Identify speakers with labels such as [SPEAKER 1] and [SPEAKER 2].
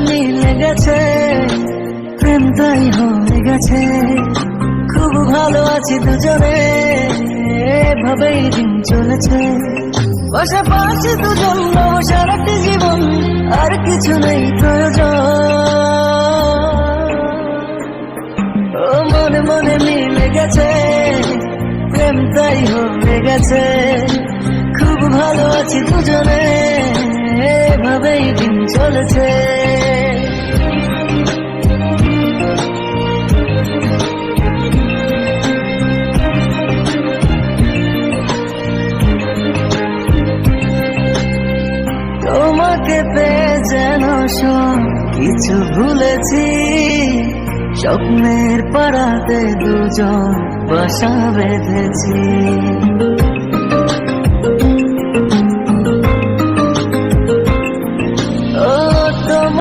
[SPEAKER 1] মিলে গেছে, প্রেম তাই হয়ে গেছে। খুব ভালো আছি দুজনে, এভাবেই দিন চলেছে। পাশাপাশি দুজন নব সারাটি জীবন, আর কিছু নেই প্রয়োজন। ও মনে মনে মিলে গেছে, প্রেম তাই হয়ে গেছে। খুব ভালো আছি দুজনে, এভাবেই দিন চলেছে। তোমাকে পেয়ে যেন সব কিছু ভুলেছি, স্বপ্নের পাড়াতে দুজন বাসা বেঁধেছি।